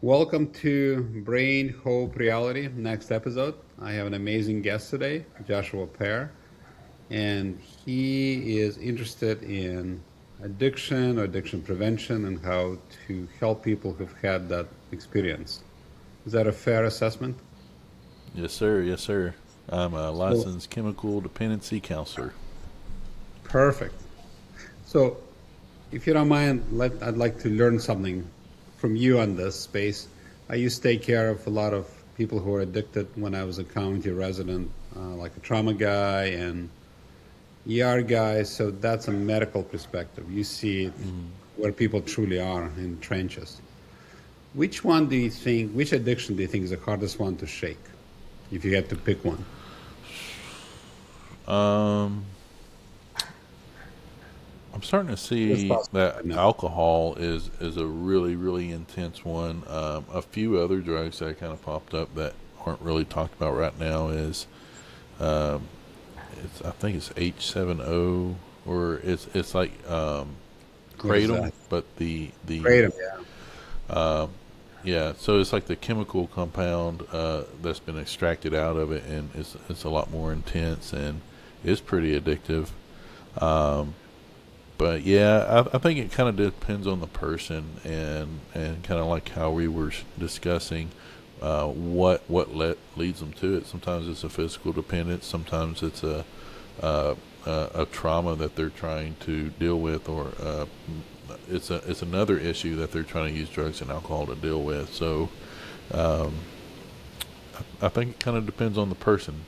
Welcome to Brain Hope Reality. Next episode. I have an amazing guest today, Joshua Pear, and he is interested in addiction or addiction prevention and how to help people who've had that experience. Is that a fair assessment? Yes, sir. Yes, sir. I'm a So, licensed chemical dependency counselor. perfect. So, if you don't mind, I'd like to learn something from you on this space. I used to take care of a lot of people who were addicted when I was a county resident, like a trauma guy and ER guy. So that's a medical perspective. You see it where people truly are in trenches. Which addiction do you think is the hardest one to shake, if you had to pick one? Um, I'm starting to It's see possible that right now. alcohol is a really intense one. A few other drugs that kind of popped up that aren't really talked about right now is um, it's I think it's H7O or it's like What is kratom, that? but the Kratom, yeah. um, yeah, so it's like the chemical compound that's been extracted out of it, and it's a lot more intense and it's pretty addictive. Um, but yeah, I think it kind of depends on the person and kind of like how we were discussing leads them to it. Sometimes it's a physical dependence. Sometimes it's a trauma that they're trying to deal with, or it's another issue that they're trying to use drugs and alcohol to deal with. So um, I think it kind of depends on the person.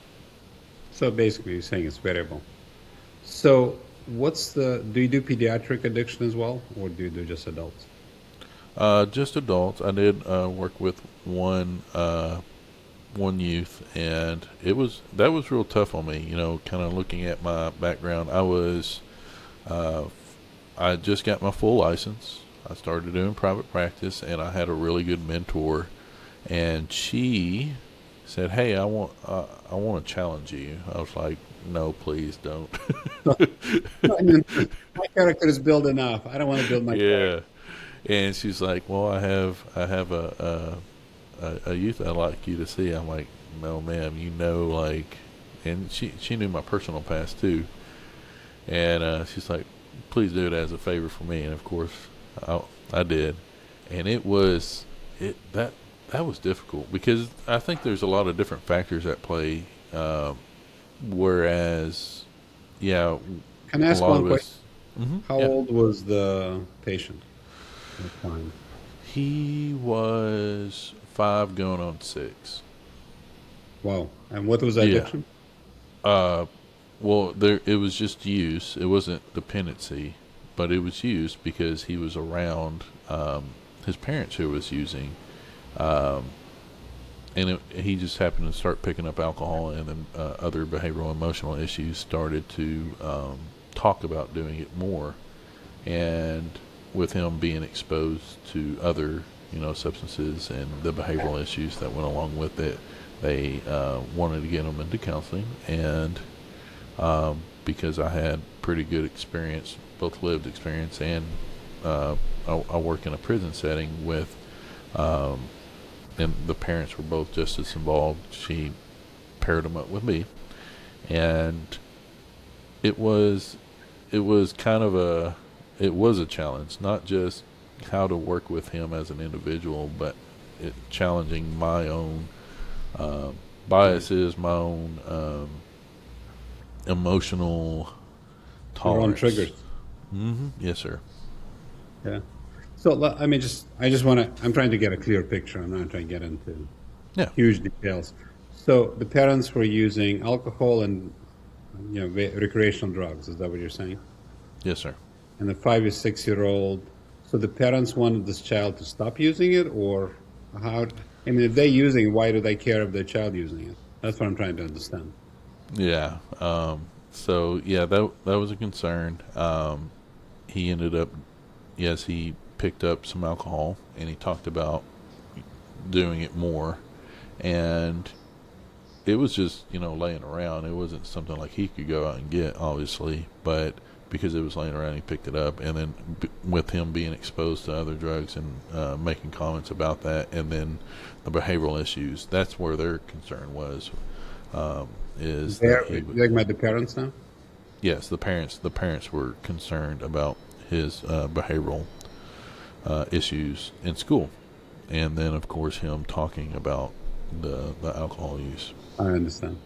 So basically, you're saying it's variable. So, do you do pediatric addiction as well, or do you do just adults? Just adults. I did work with one youth, and that was real tough on me. You know, kind of looking at my background, uh, I just got my full license. I started doing private practice, and I had a really good mentor, and she said, "Hey, I want to challenge you." I was like, "No, please don't." I mean, my character is built enough. I don't want to build my character. Yeah, and she's like, "Well, I have a youth I'd like you to see." I'm like, "No, ma'am, you know, like," and she knew my personal past too, and she's like, "Please do it as a favor for me," and of course, I did, and it that was difficult because I think there's a lot of different factors at play. Whereas, yeah, Can I a ask lot one of question? us, How yeah, old was the patient at the time? he was 5 going on 6. Wow. And what was the Yeah. addiction? Uh, well, there it was just use. It wasn't dependency, but it was use because he was around his parents who was using, um, and he just happened to start picking up alcohol, and then other behavioral emotional issues started to talk about doing it more, and with him being exposed to other substances and the behavioral issues that went along with it, they wanted to get him into counseling, and because I had pretty good experience, both lived experience, and I work in a prison setting with, um, and the parents were both just as involved. She paired them up with me, and it was it was kind of it was a challenge, not just how to work with him as an individual, but challenging my own uh, Right. biases, my own emotional Your own tolerance. triggers. Yes, sir. Yeah. So I just want to, I'm trying to get a clear picture. I'm not trying to get into Yeah. huge details. So the parents were using alcohol and, recreational drugs. Is that what you're saying? Yes, sir. And the 5 or 6 year old. So the parents wanted this child to stop using it, or how? I mean, if they're using it, why do they care if their child using it? That's what I'm trying to understand. Yeah. So yeah, that was a concern. He ended up, yes, he picked up some alcohol, and he talked about doing it more, and it was just laying around. It wasn't something like he could go out and get, obviously, but because it was laying around. He picked it up, and then with him being exposed to other drugs and making comments about that, and then the behavioral issues. That's where their concern was. Is that You talking about the parents now? yes, the parents were concerned about his behavioral issues in school, and then of course him talking about the alcohol use. I understand.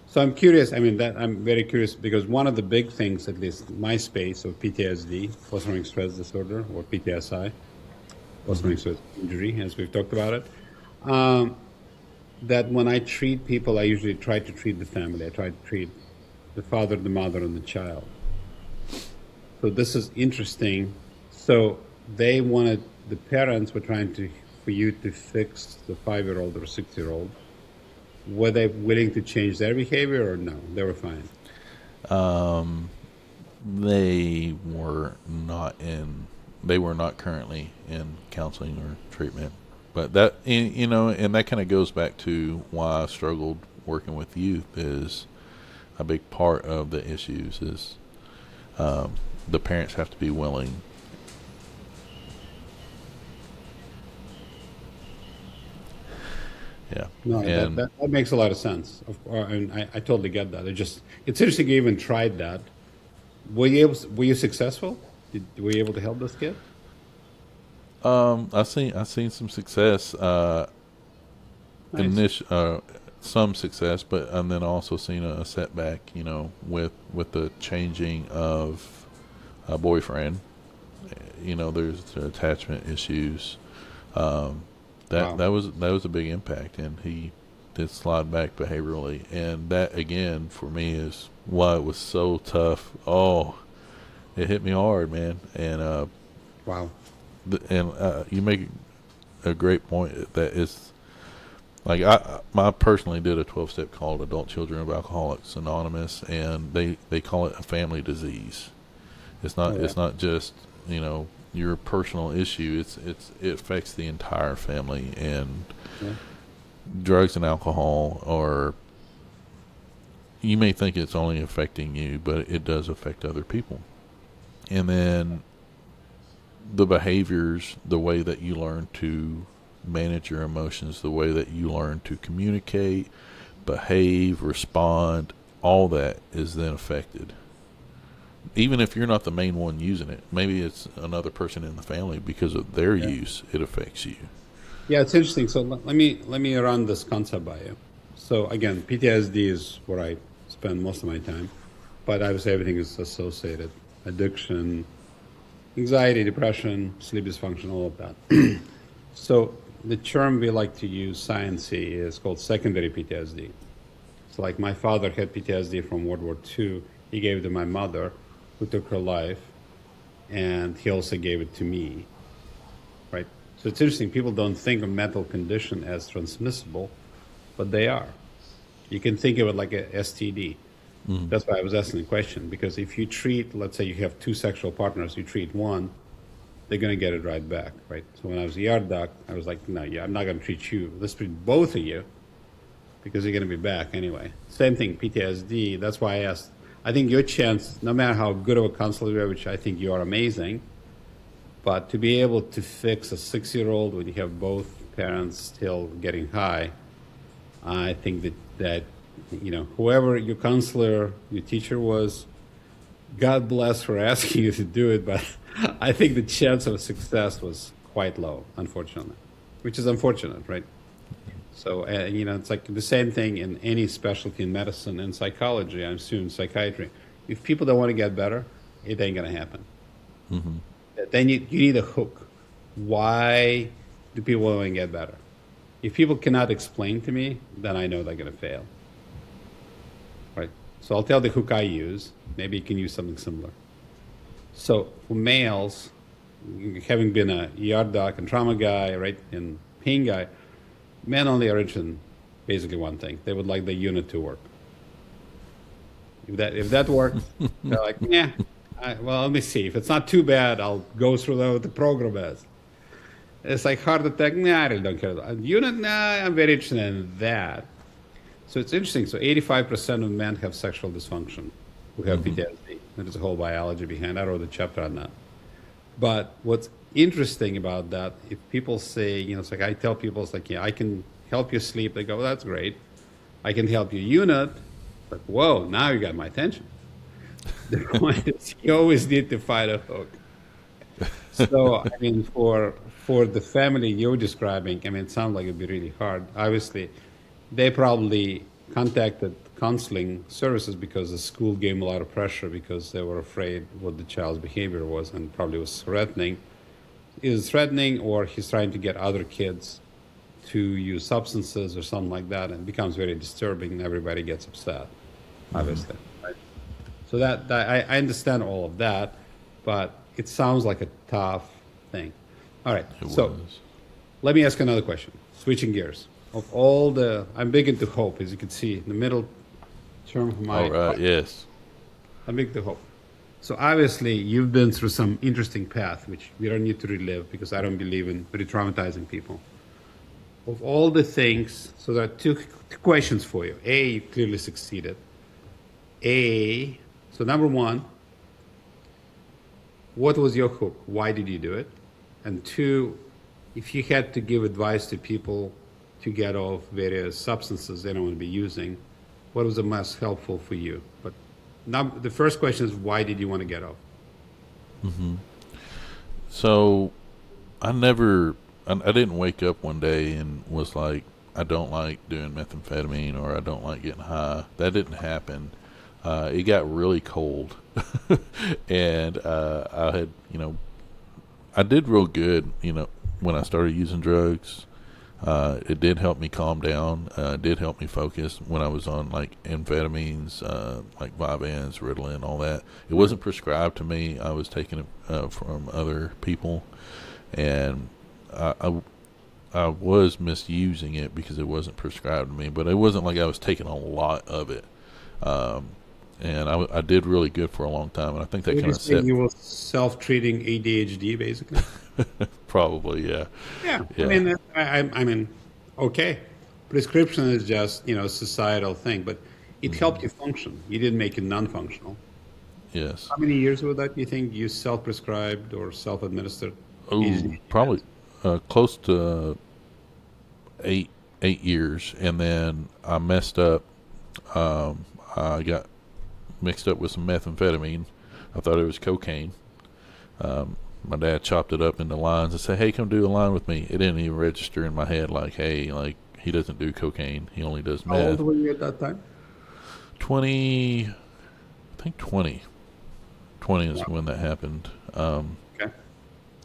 So I'm curious. I mean, that I'm very curious because one of the big things, at least my space of PTSD, post-traumatic stress disorder, or PTSI, post-traumatic stress injury, as we've talked about it, that when I treat people, I usually try to treat the family. I try to treat the father, the mother, and the child. So this is interesting. So they wanted, the parents were trying for you to fix the 5-year-old or 6-year-old. Were they willing to change their behavior or no? They were fine. They were not in. They were not currently in counseling or treatment. But that, and that kind of goes back to why I struggled working with youth. Is a big part of the issues is the parents have to be willing. Yeah, No, and that makes a lot of sense. And I totally get that. It's interesting you even tried that. Were you successful? Were you able to help this kid? I've seen some success. Nice. Some success, but and then also seen a setback. With the changing of a boyfriend. There's attachment issues. Wow. That was a big impact, and he did slide back behaviorally, and that again for me is why it was so tough. Oh, it hit me hard, man, and Wow. you make a great point that it's like I personally did a 12-step called Adult Children of Alcoholics Anonymous, and they call it a family disease. It's not Oh, yeah. it's not just your personal issue. It affects the entire family, and Yeah. drugs and alcohol are. You may think it's only affecting you, but it does affect other people. And then the behaviors, the way that you learn to manage your emotions, the way that you learn to communicate, behave, respond, all that is then affected. Even if you're not the main one using it, maybe it's another person in the family because of their Yeah. use, it affects you. Yeah, it's interesting. So let me run this concept by you. So again, PTSD is where I spend most of my time, but obviously everything is associated: addiction, anxiety, depression, sleep dysfunction, all of that. So the term we like to use, sciencey, is called secondary PTSD. So like my father had PTSD from World War II. He gave it to my mother, who took her life, and he also gave it to me. Right? So it's interesting. People don't think of mental condition as transmissible, but they are. You can think of it like a STD. That's why I was asking the question, because if you treat, let's say you have two sexual partners, you treat one, they're going to get it right back, right? So when I was a yard doc, I was like, no, yeah, I'm not going to treat you. Let's treat both of you because you're going to be back anyway. Same thing, PTSD. That's why I asked. I think your chance, no matter how good of a counselor you are, which I think you are amazing, but to be able to fix a 6-year-old when you have both parents still getting high, I think that whoever your counselor, your teacher was, God bless for asking you to do it, but I think the chance of success was quite low, unfortunately, which is unfortunate, right? So, it's like the same thing in any specialty in medicine and psychology, I'm assuming psychiatry. If people don't want to get better, it ain't going to happen. Then you need a hook. Why do people want to get better? If people cannot explain to me, then I know they're going to fail. Right? So I'll tell the hook I use. Maybe you can use something similar. So for males, having been a ER doc and trauma guy, right, and pain guy, men only are interested in basically one thing. They would like the unit to work. If that works, they're like, yeah. Well, let me see. If it's not too bad, I'll go through what the program is. It's like heart attack. Nah, I really don't care. Unit, nah, I'm very interested in that. So it's interesting. So 85% of men have sexual dysfunction. who have PTSD. There's a whole biology behind. I wrote a chapter on that. But what's interesting about that, if people say, it's like I tell people, it's like, yeah, I can help you sleep. They go, well, that's great. I can help you unit. Like, whoa, now you got my attention. The point is, you always need to find a hook. So, I mean, for the family you're describing, I mean, it sounds like it'd be really hard. Obviously, they probably contacted counseling services because the school gave them a lot of pressure because they were afraid what the child's behavior was and probably was threatening. Is threatening, or he's trying to get other kids to use substances or something like that, and it becomes very disturbing, and everybody gets upset, obviously. Right? So that I understand all of that, but it sounds like a tough thing. All right, It so was. let me ask another question. Switching gears. Of all the, I'm big into hope, as you can see, in the middle term of my, All right. Yes. I'm big into hope. So obviously, you've been through some interesting path, which we don't need to relive because I don't believe in re-traumatizing people. Of all the things, so there are two questions for you. A, you clearly succeeded. So number one, what was your hook? Why did you do it? And two, if you had to give advice to people to get off various substances they don't want to be using, what was the most helpful for you? But now the first question is, why did you want to get off? So I didn't wake up one day and was like, I don't like doing methamphetamine or I don't like getting high. That didn't happen. It got really cold, and I had, I did real good, when I started using drugs. It did help me calm down. It did help me focus when I was on like amphetamines, like Vyvanse, Ritalin, all that. It wasn't prescribed to me. I was taking it from other people, and I was misusing it because it wasn't prescribed to me. But it wasn't like I was taking a lot of it. And I did really good for a long time, and I think that Would kind you of say set you were self-treating ADHD, basically? probably, yeah. Yeah, Yeah. I mean, okay. Prescription is just a societal thing, but it helped you function. You didn't make it non-functional. Yes. How many years was that? You think you self-prescribed or self-administered? Oh, probably close to 8 years, and then I messed up. I got mixed up with some methamphetamine. I thought it was cocaine. My dad chopped it up into lines and said, "Hey, come do a line with me." It didn't even register in my head. Like, hey, like he doesn't do cocaine. He only does How old meth. were you at that time? 20, I think 20. 20 is Wow. when that happened. Okay.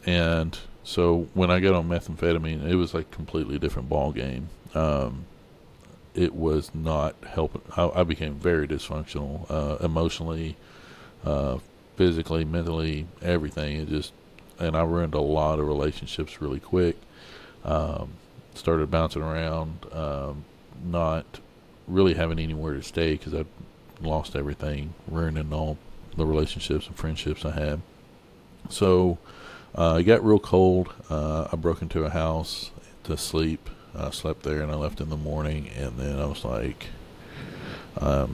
And so when I got on methamphetamine, it was like a completely different ball game. It was not helping. I became very dysfunctional, emotionally, physically, mentally, everything. And I ruined a lot of relationships really quick. Started bouncing around, not really having anywhere to stay because I lost everything, ruining all the relationships and friendships I had. So it got real cold. I broke into a house to sleep. I slept there and I left in the morning, and then I was like, I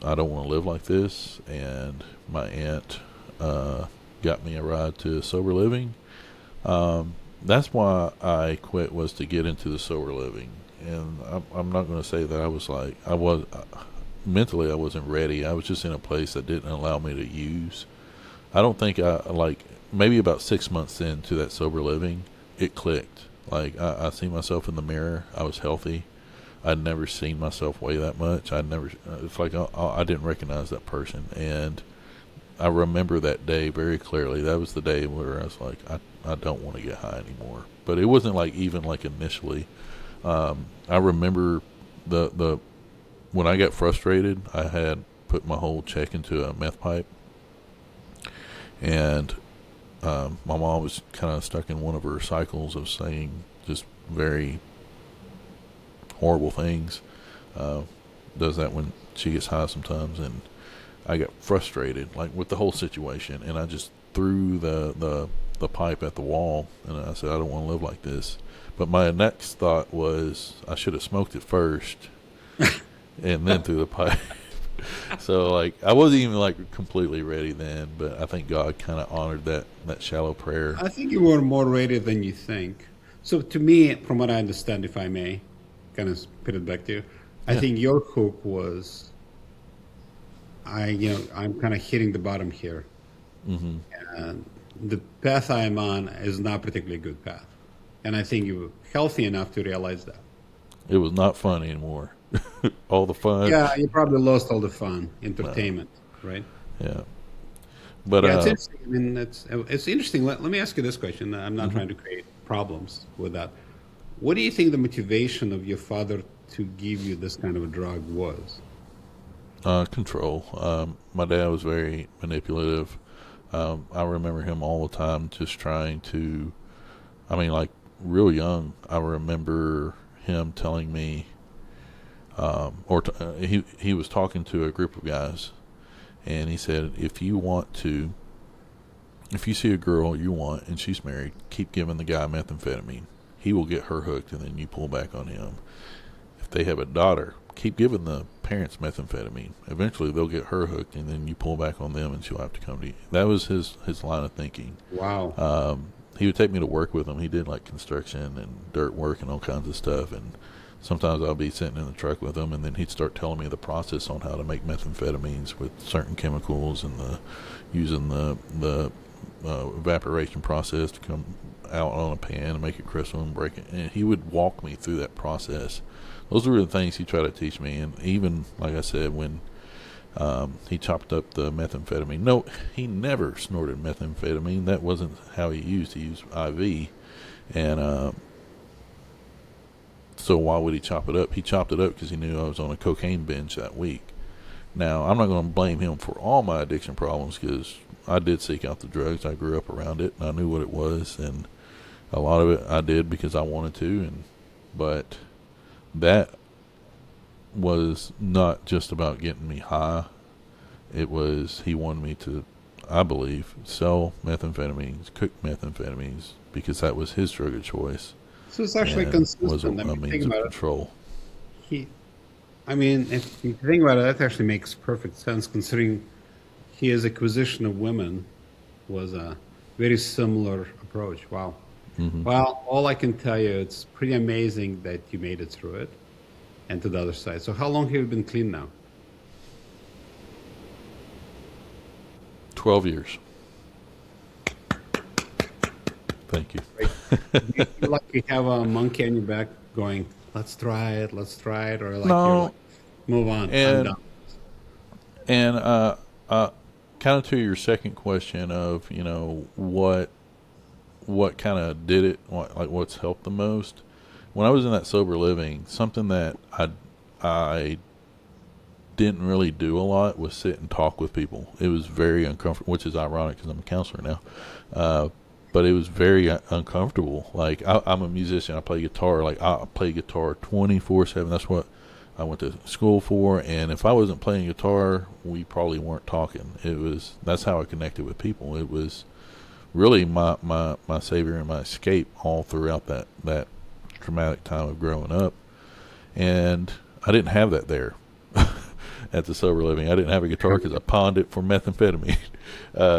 don't want to live like this. And my aunt got me a ride to sober living. That's why I quit, was to get into the sober living. And I'm not going to say that I was mentally I wasn't ready. I was just in a place that didn't allow me to use. I don't think maybe about 6 months into that sober living, it clicked. Like I see myself in the mirror. I was healthy. I'd never seen myself weigh that much. It's like I didn't recognize that person. And I remember that day very clearly. That was the day where I was like, I don't want to get high anymore. But it wasn't like even like initially. I remember the when I got frustrated, I had put my whole check into a meth pipe, and my mom was kind of stuck in one of her cycles of saying just very horrible things. Does that when she gets high sometimes, and I got frustrated like with the whole situation, and I just threw the pipe at the wall, and I said, I don't want to live like this. But my next thought was I should have smoked it first and then threw the pipe. So like I wasn't even like completely ready then, but I think God kind of honored that shallow prayer. I think you were more ready than you think. So to me, from what I understand, if I may, kind of put it back to you, I Yeah. think your hook was I'm kind of hitting the bottom here, Hmm. and the path I am on is not particularly good path, and I think you were healthy enough to realize that. It was not fun anymore. All the fun. Yeah, you probably lost all the fun, No. entertainment, right? Yeah. But Yeah, it's interesting. I mean, it's interesting. Let me ask you this question. I'm not mhm. trying to create problems with that. What do you think the motivation of your father to give you this kind of a drug was? Control. My dad was very manipulative. I remember him all the time just trying to. I mean, like real young. I remember him telling me, he was talking to a group of guys, and he said, if you see a girl you want and she's married, keep giving the guy methamphetamine. He will get her hooked, and then you pull back on him. If they have a daughter, keep giving the parents methamphetamine. Eventually, they'll get her hooked, and then you pull back on them, and she'll have to come to you. That was his line of thinking. Wow. He would take me to work with him. He did like construction and dirt work and all kinds of stuff. And sometimes I'll be sitting in the truck with him, and then he'd start telling me the process on how to make methamphetamines with certain chemicals and using the evaporation process to come out on a pan and make it crystal and break it. And he would walk me through that process. Those were the things he tried to teach me. And even like I said, when he chopped up the methamphetamine. No, he never snorted methamphetamine. That wasn't how he used. He used IV, and so why would he chop it up? He chopped it up because he knew I was on a cocaine binge that week. Now, I'm not going to blame him for all my addiction problems because I did seek out the drugs. I grew up around it, and I knew what it was, and a lot of it I did because I wanted to. But that was not just about getting me high. It was he wanted me to, I believe, sell methamphetamines, cook methamphetamines, because that was his drug of choice So it's actually and was consistent. I a mean, think means of about it. control. He, I mean, if you think about it, that actually makes perfect sense considering his acquisition of women was a very similar approach. Wow. Hmm. Well, all I can tell you, it's pretty amazing that you made it through it and to the other side. So how long have you been clean now? 12 years. Thank you. Right? Do you feel like you have a monkey on your back going, let's try it, or like you're like, No, move on, I'm and done. and uh, kind of to your second question of what kind of did it, like what's helped the most. When I was in that sober living, something that I didn't really do a lot was sit and talk with people. It was very uncomfortable, which is ironic because I'm a counselor now. Uh, but it was very uncomfortable. Like I'm a musician, I play guitar. Like I play guitar 24/7. That's what I went to school for. And if I wasn't playing guitar, we probably weren't talking. That's how I connected with people. It was really my savior and my escape all throughout that traumatic time of growing up. And I didn't have that there at the sober living. I didn't have a guitar because I pawned it for methamphetamine.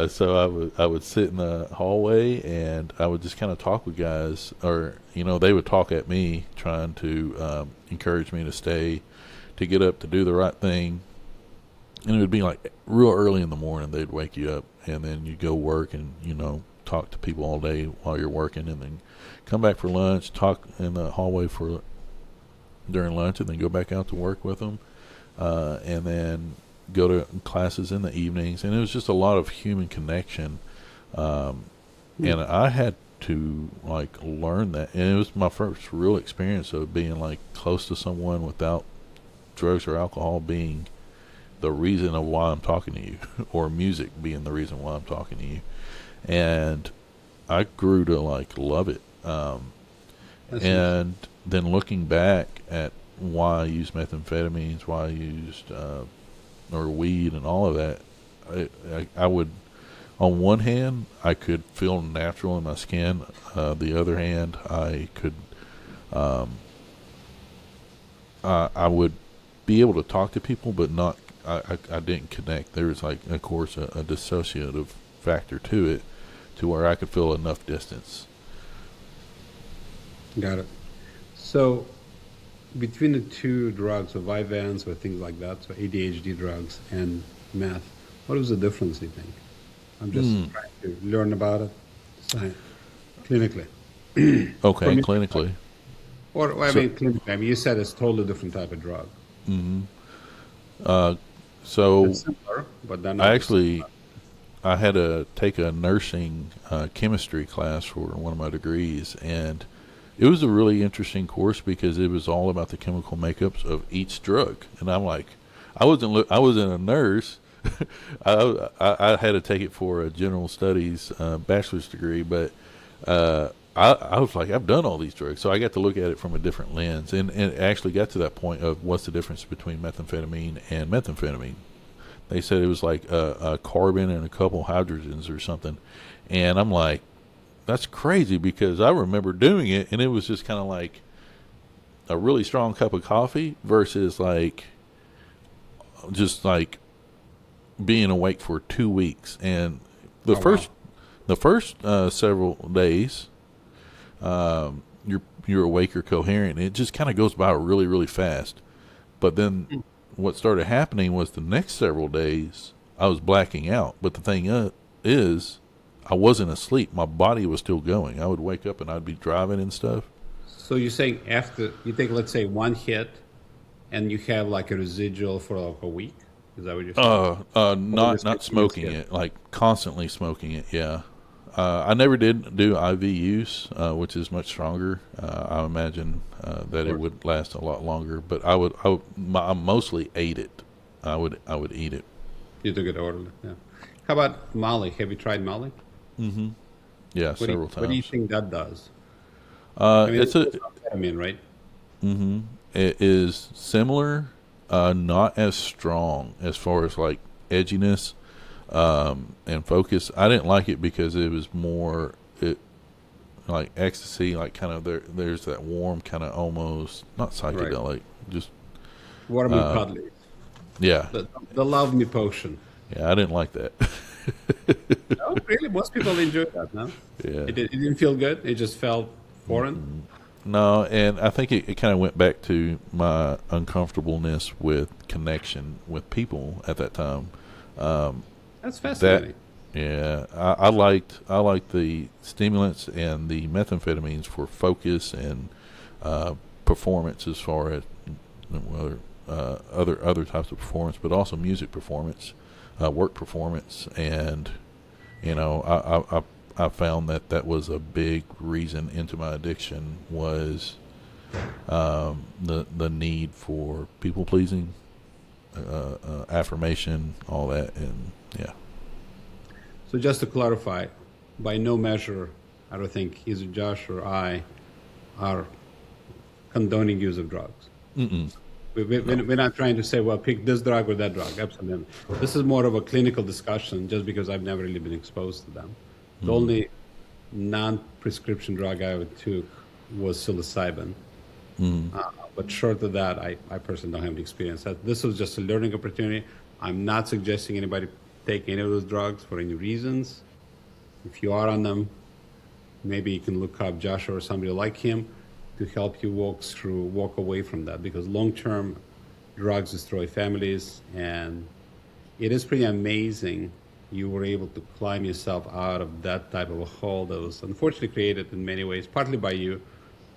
So I would sit in the hallway and I would just kind of talk with guys, or they would talk at me, trying to encourage me to stay, to get up, to do the right thing. And it would be like real early in the morning. They'd wake you up, and then you go work and talk to people all day while you're working, and then come back for lunch, talk in the hallway for during lunch, and then go back out to work with them, and then go to classes in the evenings. And it was just a lot of human connection, and I had to like learn that. And it was my first real experience of being like close to someone without drugs or alcohol being the reason of why I'm talking to you, or music being the reason why I'm talking to you. And I grew to like love it. That's nice. And then looking back at why I used methamphetamines, why I used or weed and all of that, I would, on one hand, I could feel natural in my skin. The other hand, I would be able to talk to people, but not I didn't connect. There was like, of course, a dissociative factor to it, to where I could feel enough distance. Got it. So between the two drugs, so Vyvanse or things like that, so ADHD drugs and meth, what was the difference, you think? I'm just Hmm. trying to learn about it clinically. For Okay, me, clinically. or I So, mean, clinically, I mean, you said it's totally different type of drug. uh, so It's similar, but they're I not the same. actually I had to take a nursing chemistry class for one of my degrees, and it was a really interesting course because it was all about the chemical makeups of each drug. And I'm like, I wasn't a nurse. I had to take it for a general studies bachelor's degree, but I was like, I've done all these drugs, so I got to look at it from a different lens, and it actually got to that point of what's the difference between methamphetamine and methamphetamine. They said it was like a carbon and a couple hydrogens or something, and I'm like, that's crazy because I remember doing it, and it was just kind of like a really strong cup of coffee versus like just like being awake for 2 weeks. And the Oh, wow. first the first several days, you're awake, you're coherent. It just kind of goes by really really fast. But then what started happening was the next several days I was blacking out. But the thing is, I wasn't asleep. My body was still going. I would wake up and I'd be driving and stuff. So you're saying after you take, let's say, one hit, and you have like a residual for like a week? Is that what you're saying? Or Not just continuous smoking hit? it, like constantly smoking it. Yeah. I never did do IV use, which is much stronger. I imagine that it Or would last a lot longer. But I mostly ate it. I would eat it. you took it orally? Yeah. How about Molly? Have you tried Molly? Yeah, What do you several What do you times. think that does? I mean, It's it's a just amphetamine, right? It is similar, not as strong as far as like edginess and focus. I didn't like it because it was more it like ecstasy, like kind of there's that warm kind of almost not Right. psychedelic, just Warm and cuddly. yeah, The love me potion. yeah. I didn't like that. Oh, really? Most people enjoy that, no? Yeah. It didn't feel good. It just felt foreign. No, and I think it kind of went back to my uncomfortableness with connection with people at that time. That's That fascinating. yeah, I liked the stimulants and the methamphetamines for focus and performance as far as whether other types of performance, but also music performance, work performance, and I found that that was a big reason into my addiction was the need for people pleasing, affirmation, all that, and yeah. So just to clarify, by no measure, I don't think either Josh or I are condoning use of drugs. No. We're not trying to say, well, pick this drug or that drug. Absolutely. This is more of a clinical discussion just because I've never really been exposed to them. The only non-prescription drug I ever took was psilocybin. But short of that, I personally don't have any experience. This was just a learning opportunity. I'm not suggesting anybody take any of those drugs for any reasons. If you are on them, maybe you can look up Joshua or somebody like him to help you walk away from that because long-term drugs destroy families, and it is pretty amazing you were able to climb yourself out of that type of a hole that was unfortunately created in many ways, partly by you,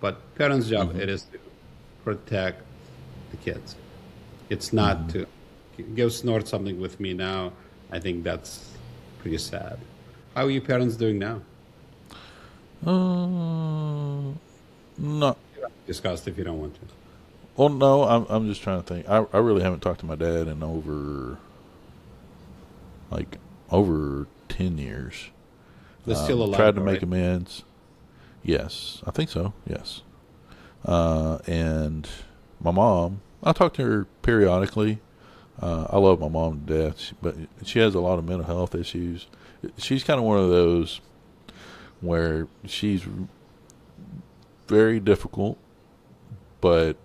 but parents' job it is to protect the kids. It's not to go snort something with me now. I think that's pretty sad. How are your parents doing now? No. Discussed if you don't want to. Well, no. I'm just trying to think. I really haven't talked to my dad in like over 10 years. They're still alive, Tried to all make right? amends. Yes, I think so. Yes. And my mom, I talk to her periodically. I love my mom to death, but she has a lot of mental health issues. She's kind of one of those where she's very difficult, but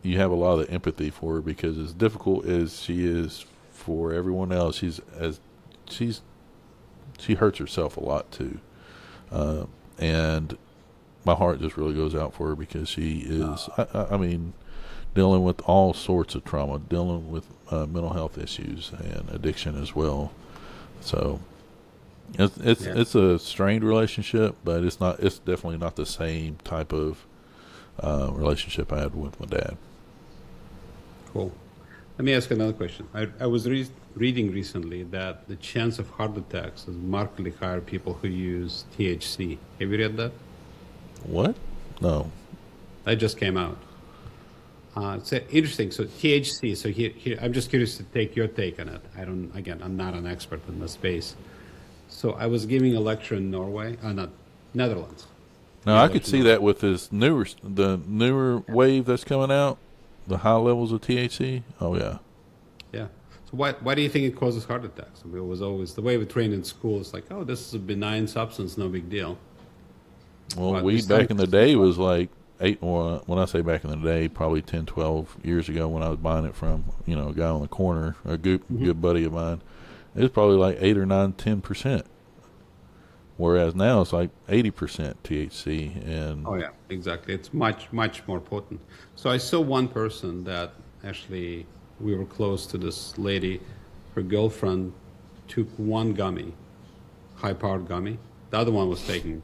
you have a lot of empathy for her because as difficult as she is for everyone else, she's she hurts herself a lot too, and my heart just really goes out for her because she is. I mean, dealing with all sorts of trauma, dealing with mental health issues and addiction as well. So Yeah. it's a strained relationship, but it's not. It's definitely not the same type of relationship I had with my dad. Cool. Let me ask another question. I was reading recently that the chance of heart attacks is markedly higher people who use THC. Have you read that? What? No. That just came out. It's interesting. So THC. So here, I'm just curious to take your take on it. I don't. Again, I'm not an expert in the space. So I was giving a lecture in Norway, not Netherlands. Now I could see that with the newer wave that's coming out, the high levels of THC. Oh yeah. Yeah. So why do you think it causes heart attacks? I mean, it was always the way we trained in school. It's like, oh, this is a benign substance, no big deal. Well, But we weed back in the started. day was like eight. Well, when I say back in the day, probably 10, 12 years ago when I was buying it from a guy on the corner, a good buddy of mine. It was probably like 8 or 9, 10%. Whereas now it's like 80% THC, and Oh yeah, exactly. It's much more potent. So I saw one person that actually we were close to this lady. Her girlfriend took one gummy, high-powered gummy. The other one was taking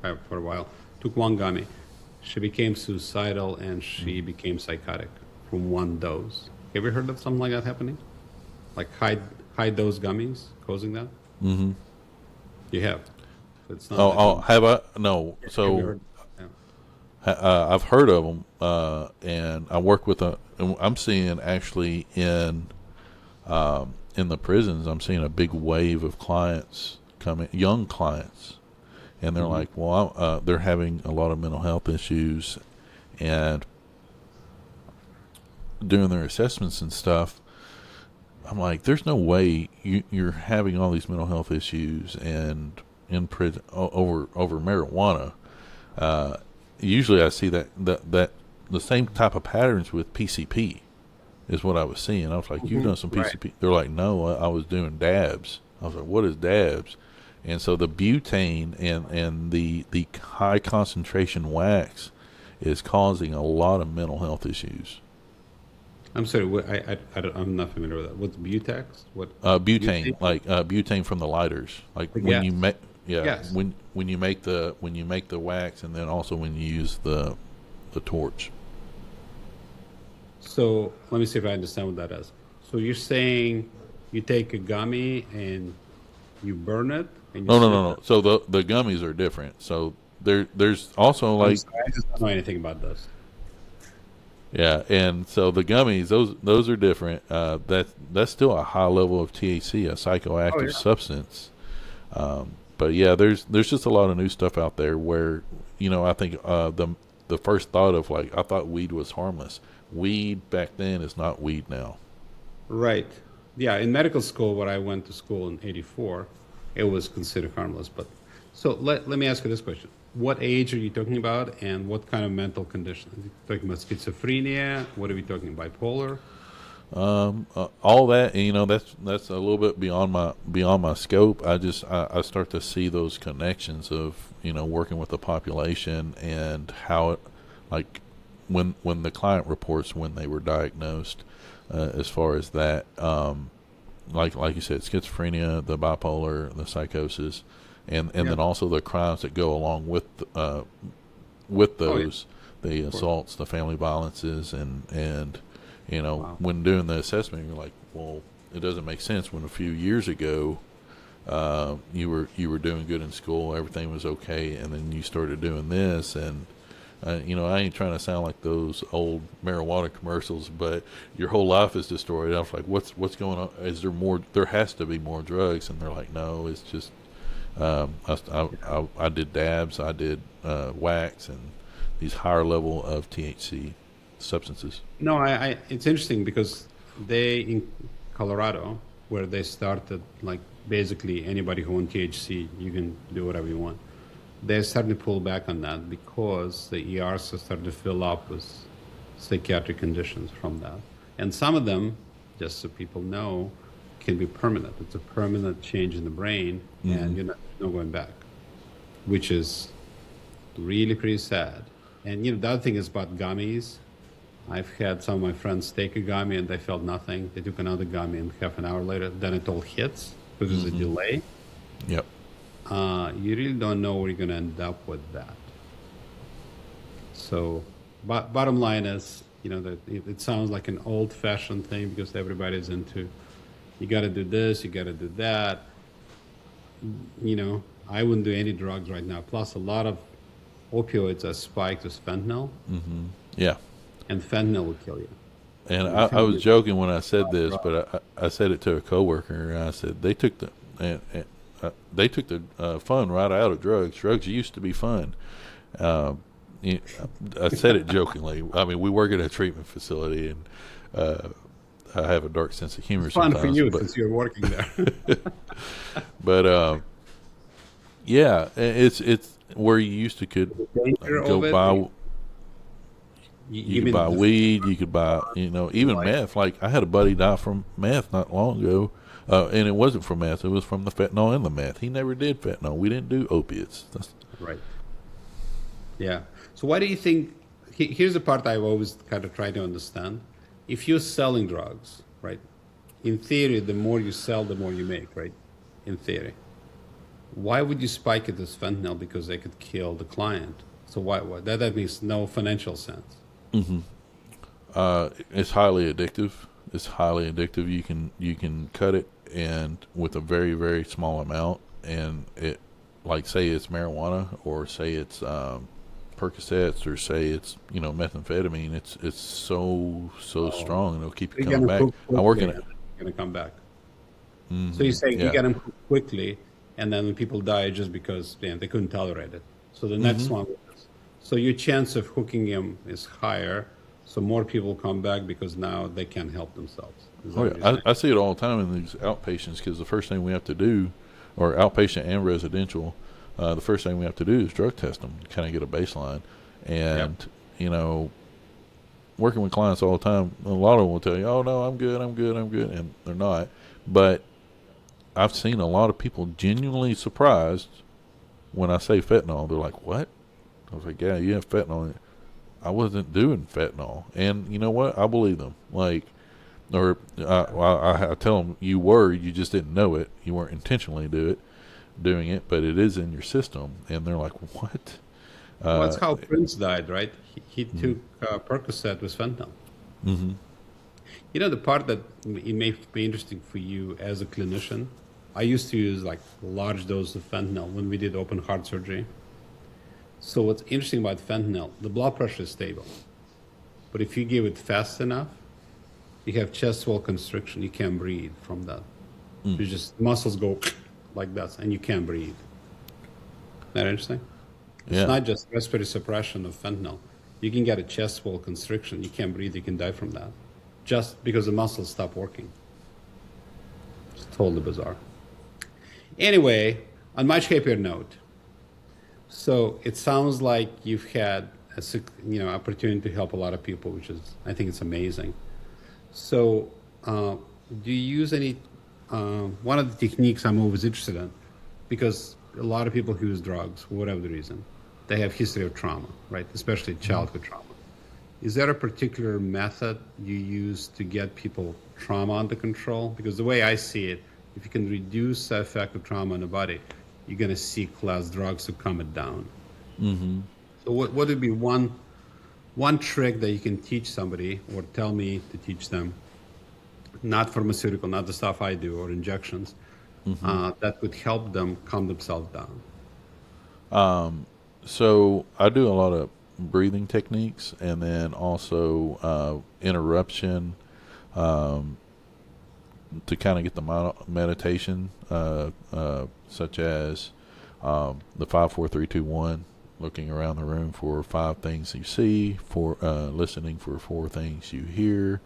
for a while. Took one gummy. She became suicidal and she became psychotic from one dose. Have you heard of something like that happening? Like high dose gummies causing that? mm-hmm. You have. So it's not like Oh, have I? No. have you So heard? Yeah. I've heard of them, and I work with I'm seeing actually in the prisons, I'm seeing a big wave of clients coming, young clients, and they're Mhm. like, well, they're having a lot of mental health issues, and doing their assessments and stuff. I'm like, there's no way you're having all these mental health issues and in prison over marijuana. Uh, Usually, I see that the same type of patterns with PCP is what I was seeing. I was like, "You've done some Right. PCP?" They're like, "No, I was doing dabs." I was like, "What is dabs?" And so the butane and the high concentration wax is causing a lot of mental health issues. I'm sorry. I'm not familiar with that. What's Butex? What Butane, butane? like butane from the lighters, like The when you gas. make yeah Gas. when you make the wax, and then also when you use the torch. So let me see if I understand what that is. So you're saying you take a gummy and you burn it and you No, no, sniff no, it. no. So the gummies are different. So there's also I'm like sorry, I just don't know anything about this. yeah, and so the gummies those are different. That's still a high level of THC, a Oh psychoactive yeah. substance. But yeah, there's just a lot of new stuff out there where I think the first thought of like I thought weed was harmless. Weed back then is not weed now. Right. Yeah. In medical school, where I went to school in '84, it was considered harmless. But so let me ask you this question: what age are you talking about, and what kind of mental condition? Are you talking about schizophrenia? What are we talking? Bipolar? All that, and that's a little bit beyond my scope. I start to see those connections of working with the population and how it, like when the client reports when they were diagnosed, as far as that, like you said, schizophrenia, the bipolar, the psychosis, and Yeah. then also the crimes that go along with Oh yeah. those, the Of course. assaults, the family violences, and Wow. when doing the assessment, you're like, well, it doesn't make sense when a few years ago you were doing good in school, everything was okay, and then you started doing this, and I ain't trying to sound like those old marijuana commercials, but your whole life is destroyed. I was like, what's going on? Is there more? There has to be more drugs, and they're like, no, it's just I did dabs, I did wax, and these higher level of THC substances. No, it's interesting because they in Colorado, where they started, like basically anybody who wants THC, you can do whatever you want. They're starting to pull back on that because the ERs are starting to fill up with psychiatric conditions from that. And some of them, just so people know, can be permanent. It's a permanent change in the brain, and you're not no going back, which is really pretty sad. And the other thing is about gummies. I've had some of my friends take a gummy and they felt nothing. They took another gummy and half an hour later, then it all hits. So there's a delay. Yep. You really don't know where you're going to end up with that. So, bottom line is, that it sounds like an old-fashioned thing because everybody's into, you got to do this, you got to do that. I wouldn't do any drugs right now. Plus, a lot of opioids are spiked with fentanyl, Yeah. and fentanyl will kill you. And I was joking when I said this, but I said it to a coworker, and I said they took the fun right out of drugs. Drugs used to be fun. I said it jokingly. I mean, we work at a treatment facility, and I have a dark sense of humor. It's fun sometimes, for you but, since you're working there. but yeah, it's where you used to could Danger go of it, buy. You could mean buy the- weed. You could buy, even meth. Like I had a buddy die from meth not long ago, and it wasn't from meth. It was from the fentanyl and the meth. He never did fentanyl. We didn't do opiates. Right. Yeah. So why do you think? Here's the part I've always kind of tried to understand. If you're selling drugs, right? In theory, the more you sell, the more you make, right? In theory. Why would you spike it as fentanyl? Because they could kill the client. So why that makes no financial sense. It's highly addictive. It's highly addictive. You can cut it and with a very very small amount, and it, like say it's marijuana or say it's Percocets or say it's methamphetamine. It's so strong, and it'll keep you You coming get back. them I work in quickly, it. Going to come back. So you say you Yeah. get them quickly, and then when people die just because they couldn't tolerate it. So the next one. So your chance of hooking him is higher. So more people come back because now they can't help themselves. Is that Oh what yeah, you're I see it all the time in these outpatients because the first thing we have to do, or outpatient and residential, the first thing we have to do is drug test them, kind of get a baseline, and working with clients all the time, a lot of them will tell you, "Oh no, I'm good," and they're not. But I've seen a lot of people genuinely surprised when I say fentanyl. They're like, "What?" I was like, "Yeah, you have fentanyl." In it." I wasn't doing fentanyl, and you know what? I believe them. Like, or I tell them you were, you just didn't know it. You weren't intentionally doing it, but it is in your system, and they're like, "What?" Well, that's how Prince died, right? He took Percocet with fentanyl. The part that it may be interesting for you as a clinician, I used to use like large doses of fentanyl when we did open heart surgery. So what's interesting about fentanyl, the blood pressure is stable. But if you give it fast enough, you have chest wall constriction. You can't breathe from that. You just muscles go like that, and you can't breathe. That interesting? It's Yeah. not just respiratory suppression of fentanyl. You can get a chest wall constriction. You can't breathe. You can die from that, just because the muscles stop working. It's totally bizarre. Anyway, on much happier note. So it sounds like you've had opportunity to help a lot of people, which is, I think it's amazing. So do you use any, one of the techniques I'm always interested in, because a lot of people who use drugs, for whatever the reason, they have history of trauma, right? Especially childhood trauma. Is there a particular method you use to get people trauma under control? Because the way I see it, if you can reduce the effect of trauma on the body, you're going to seek less drugs to calm it down. So what would be one trick that you can teach somebody or tell me to teach them, not pharmaceutical, not the stuff I do or injections, that would help them calm themselves down? So I do a lot of breathing techniques, and then also interruption to kind of get the meditation, such as the 5, 4, 3, 2, 1. Looking around the room for 5 things you see, for listening for 4 things you hear,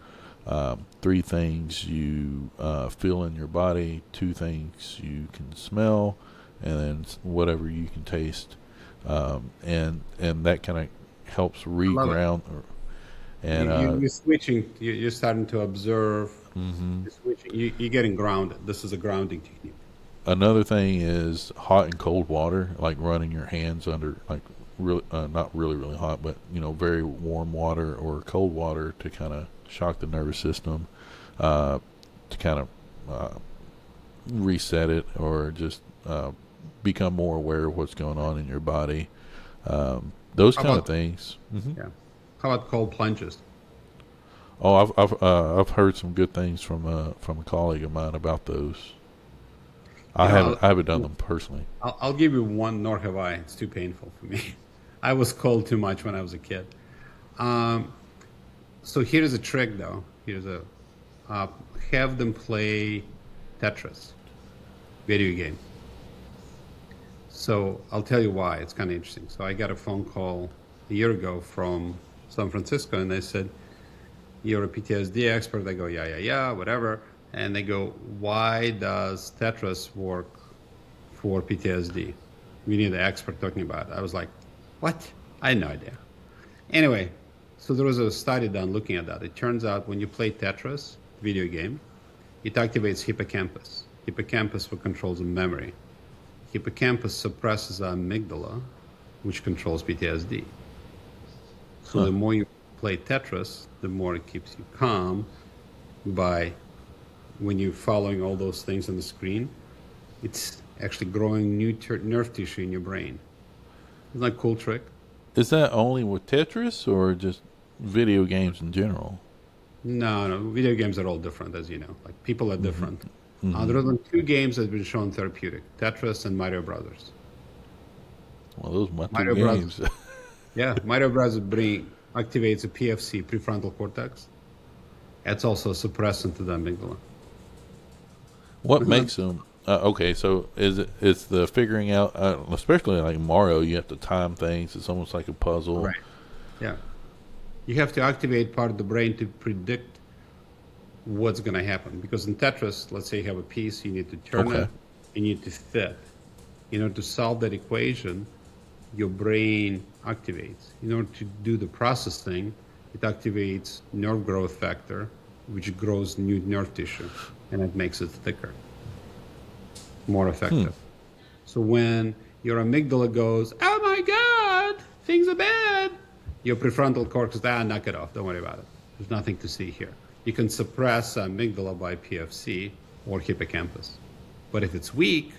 3 things you feel in your body, 2 things you can smell, and then whatever you can taste. And that kind of helps reground. And You're switching. You're starting to observe. hmm You're switching. You're getting grounded. This is a grounding technique. another thing is hot and cold water, like running your hands under like really not really hot, but very warm water or cold water to kind of shock the nervous system, uh, to kind of reset it or just become more aware of what's going on in your body. Those How kind of about things. yeah? How about cold plunges? Oh, I've heard some good things from a colleague of mine about those. You know, I haven't done them personally. I'll give you one, nor have I. It's too painful for me. I was cold too much when I was a kid. Um, so here's a trick, though. Here's a uh, have them play Tetris video game. So I'll tell you why. It's kind of interesting. So I got a phone call a year ago from San Francisco, and they said, "You're a PTSD expert." I go, "Yeah, whatever." And they go, "Why does Tetris work for PTSD? We need an expert talking about it." I was like, "What?" I had no idea. Anyway, so there was a study done looking at that. It turns out when you play Tetris video game, it activates hippocampus. Hippocampus what controls the memory. Hippocampus suppresses the amygdala, which controls PTSD. So Huh. the more you play Tetris, the more it keeps you calm by when you're following all those things on the screen, it's actually growing new nerve tissue in your brain. Isn't that a cool trick? Is that only with Tetris or just video games in general? No. Video games are all different, as you know. Like people are hmm different. hmm There are only two games that have been shown therapeutic: Tetris and Mario Brothers. Well, those are my two Mario Brothers, games. yeah, Mario Brothers activates a PFC, prefrontal cortex. It's also a suppressant to the amygdala. What Isn't that makes them? Okay, so it's the figuring out, especially like Mario, you have to time things. It's almost like a puzzle. right? Yeah, you have to activate part of the brain to predict what's going to happen. Because in Tetris, let's say you have a piece, you need to turn Okay. it, you need to fit. In order to solve that equation, your brain activates. In order to do the processing, it activates nerve growth factor, which grows new nerve tissue, and it makes it thicker, more Hmm. effective. So when your amygdala goes, "Oh my God, things are bad," your prefrontal cortex, knock it off. Don't worry about it. There's nothing to see here. You can suppress amygdala by PFC or hippocampus. But if it's weak,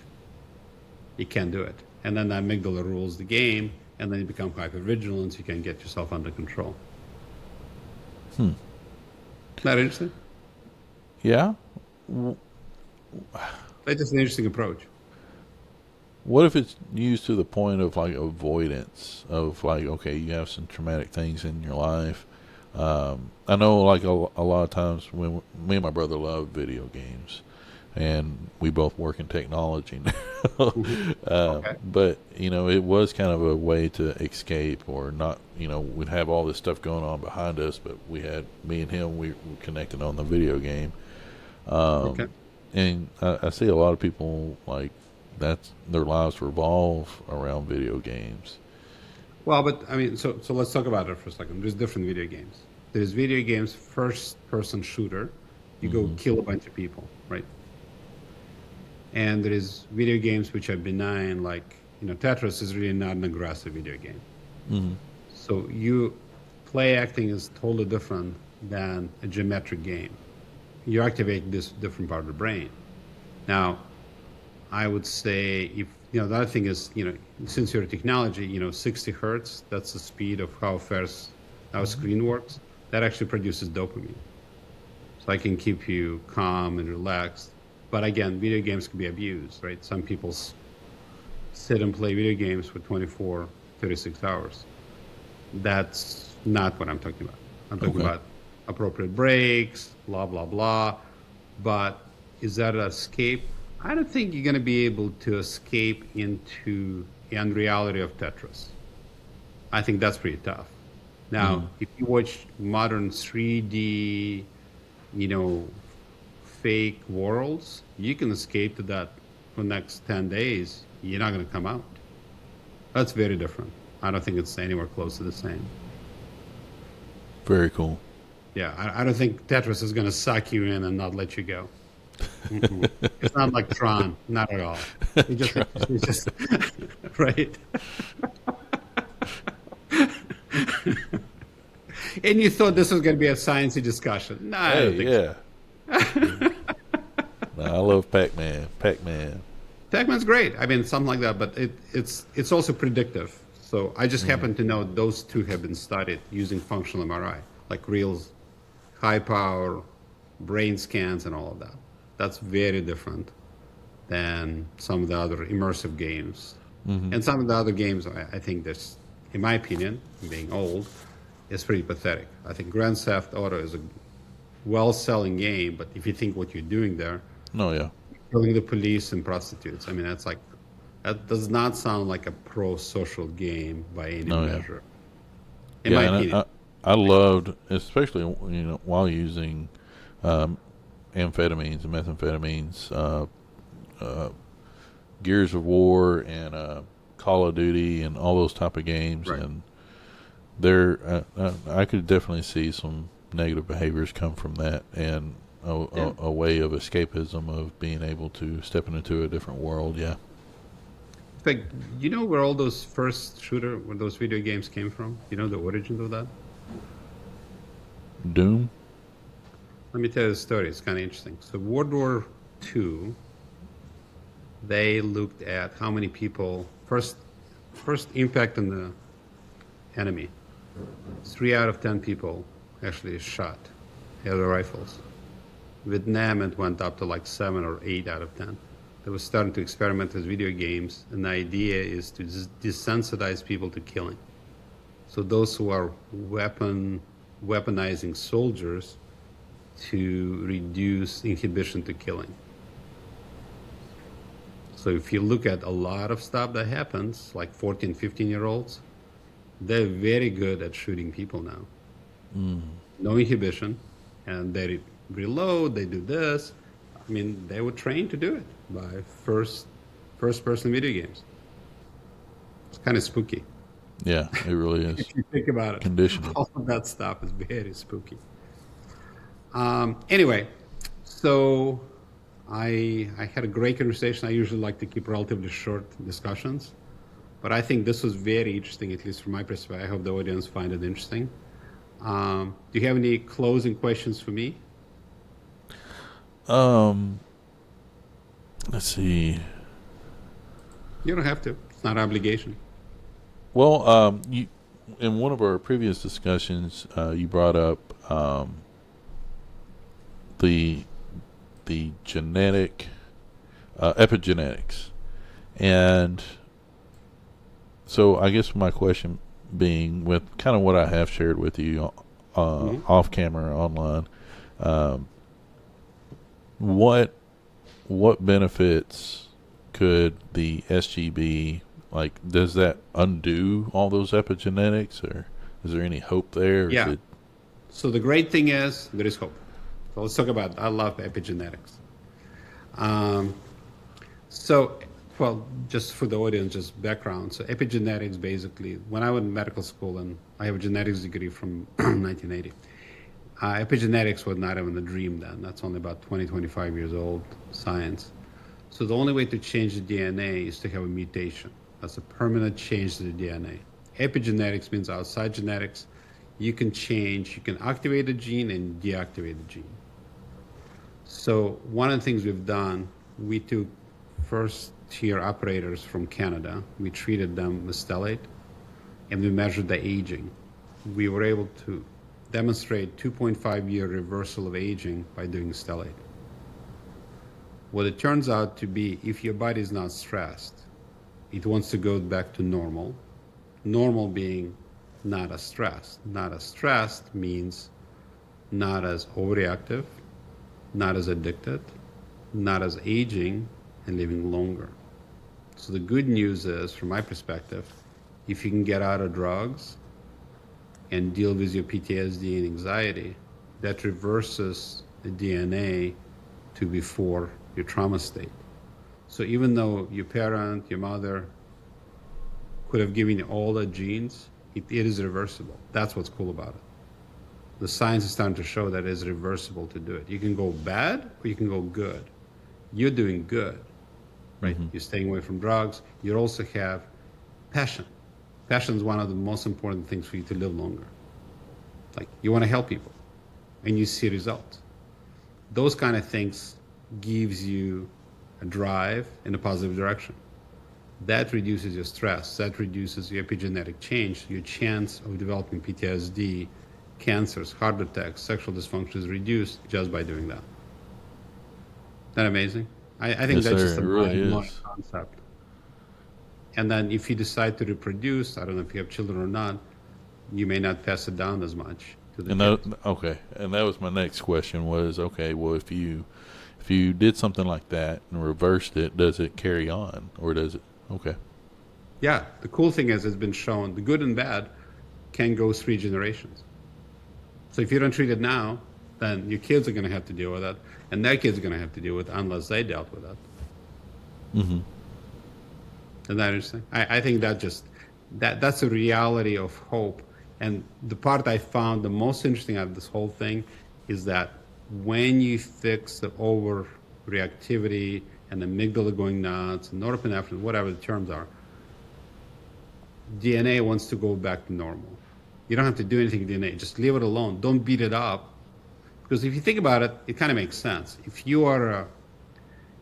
you can't do it. And then the amygdala rules the game, and then you become hypervigilant, so you can get yourself under control. Hmm. Not interesting? Yeah. W- That's just an interesting approach. What if it's used to the point of like avoidance of like, okay, you have some traumatic things in your life. I know like a lot of times when me and my brother love video games, and we both work in technology now. Mhm. Okay. But it was kind of a way to escape or not. We'd have all this stuff going on behind us, but we had me and him. We were connected on the video game, Okay. and I see a lot of people like that's their lives revolve around video games. Well, but I mean, so let's talk about it for a second. There's different video games. There's video games, first person shooter. You go hmm kill a bunch of people, right? And there is video games which are benign, like, Tetris is really not an aggressive video game. hmm So you play acting is totally different than a geometric game. You activate this different part of the brain. Now, I would say if the other thing is, since your technology, 60 hertz, that's the speed of how fast our screen works. That actually produces dopamine. So I can keep you calm and relaxed. But again, video games can be abused, right? Some people sit and play video games for 24, 36 hours. That's not what I'm talking about. I'm talking Okay. about appropriate breaks, blah, blah, blah. But is that an escape? I don't think you're going to be able to escape into the unreality of Tetris. I think that's pretty tough. Now, hmm if you watch modern 3D, you know, fake worlds, you can escape to that for the next 10 days. You're not going to come out. That's very different. I don't think it's anywhere close to the same. Very cool. Yeah, I don't think Tetris is going to suck you in and not let you go. Mm-mm. It's not like Tron, not at all. It's just right. And you thought this was going to be a sciencey discussion? No, I Hey, don't think so. yeah. No, I love Pac-Man. Pac-Man. Pac-Man's great. I mean, something like that, but it's also predictive. So I just happen to know those two have been studied using functional MRI, like real high power brain scans and all of that. That's very different than some of the other immersive games. And some of the other games, I think there's, in my opinion, being old, is pretty pathetic. I think Grand Theft Auto is a well-selling game, but if you think what you're doing there, No, yeah. killing the police and prostitutes, I mean, that's like, that does not sound like a pro-social game by any No, yeah. measure, in Yeah, my and opinion. I loved, especially while using amphetamines and methamphetamines, Gears of War and Call of Duty and all those type of games, Right. and I could definitely see some negative behaviors come from that, and Yeah. a way of escapism of being able to step into a different world. Yeah, In fact, you know where all those where those video games came from? You know the origins of that? Doom. Let me tell you the story. It's kind of interesting. So World War II, they looked at how many people first impact on the enemy. 3 out of 10 people actually shot had the rifles. Vietnam, it went up to like 7 or 8 out of 10. They were starting to experiment with video games, and the idea is to desensitize people to killing. So those who are weaponizing soldiers to reduce inhibition to killing. So if you look at a lot of stuff that happens, like 14, 15-year-olds, they're very good at shooting people now. No inhibition, and they reload, they do this. I mean, they were trained to do it by first-person video games. It's kind of spooky. Yeah, it really is. If you think about it, Conditioning. all of that stuff is very spooky. Anyway, so I had a great conversation. I usually like to keep relatively short discussions, but I think this was very interesting, at least from my perspective. I hope the audience find it interesting. Do you have any closing questions for me? Let's see. You don't have to. It's not an obligation. Well, you in one of our previous discussions, you brought up the genetic epigenetics, and so I guess my question being, with kind of what I have shared with you off camera online, what benefits could the SGB, like, does that undo all those epigenetics, or is there any hope there? Or Yeah. So the great thing is there is hope. So let's talk about. I love epigenetics. So, well, just for the audience, just background. So epigenetics, basically, when I went to medical school, and I have a genetics degree from 1980, epigenetics was not even a dream then. That's only about 20, 25 years old science. So the only way to change the DNA is to have a mutation. That's a permanent change to the DNA. Epigenetics means outside genetics. You can activate a gene and deactivate the gene. So one of the things we've done, we took first-tier operators from Canada. We treated them with stellate, and we measured the aging. We were able to demonstrate 2.5-year reversal of aging by doing stellate. What it turns out to be, if your body is not stressed, it wants to go back to normal. Normal being not as stressed. Not as stressed means not as overreactive, not as addicted, not as aging, and living longer. So the good news is, from my perspective, if you can get out of drugs and deal with your PTSD and anxiety, that reverses the DNA to before your trauma state. So even though your parent, your mother could have given you all the genes, it is reversible. That's what's cool about it. The science is starting to show that it's reversible to do it. You can go bad or you can go good. You're doing good, right? You're staying away from drugs. You also have passion. Passion is one of the most important things for you to live longer. Like you want to help people and you see results. Those kind of things gives you a drive in a positive direction. That reduces your stress. That reduces your epigenetic change. Your chance of developing PTSD, cancers, heart attacks, sexual dysfunction is reduced just by doing that. Isn't that amazing? I think Yes, that's sir. just a It really mind-blowing is. concept. And then if you decide to reproduce, I don't know if you have children or not, you may not pass it down as much to the And kids. that was my next question was, okay, well, if you did something like that and reversed it, does it carry on or does it? Okay. Yeah, the cool thing is it's been shown the good and bad can go 3 generations. So if you don't treat it now, then your kids are going to have to deal with it, and their kids are going to have to deal with it unless they dealt with it. Mm-hmm. Isn't that interesting? I think that's a reality of hope. And the part I found the most interesting out of this whole thing is that when you fix the overreactivity and the amygdala going nuts and norepinephrine, whatever the terms are, DNA wants to go back to normal. You don't have to do anything to DNA. Just leave it alone. Don't beat it up. Because if you think about it, it kind of makes sense. If you are,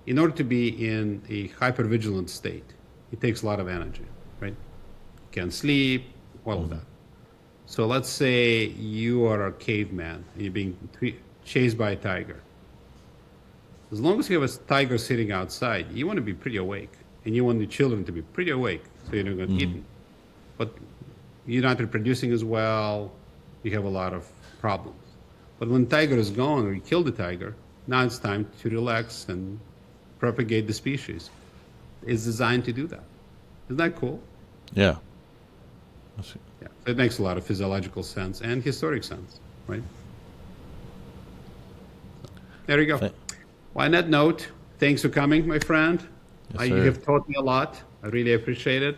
in order to be in a hypervigilant state, it takes a lot of energy, right? You can't sleep, all of that. So let's say you are a caveman and you're being chased by a tiger. As long as you have a tiger sitting outside, you want to be pretty awake. And you want your children to be pretty awake so you're not going to get eaten. But you're not reproducing as well, you have a lot of problems. But when the tiger is gone or you kill the tiger, now it's time to relax and propagate the species. It's designed to do that. Isn't that cool? Yeah. Yeah. So it makes a lot of physiological sense and historic sense, right? There you go. Th- Well, on that note, thanks for coming, my friend. Yes, You sir. have taught me a lot. I really appreciate it.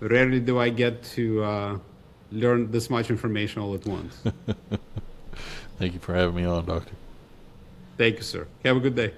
Rarely do I get to learn this much information all at once. Thank you for having me on, Doctor. Thank you, sir. Have a good day.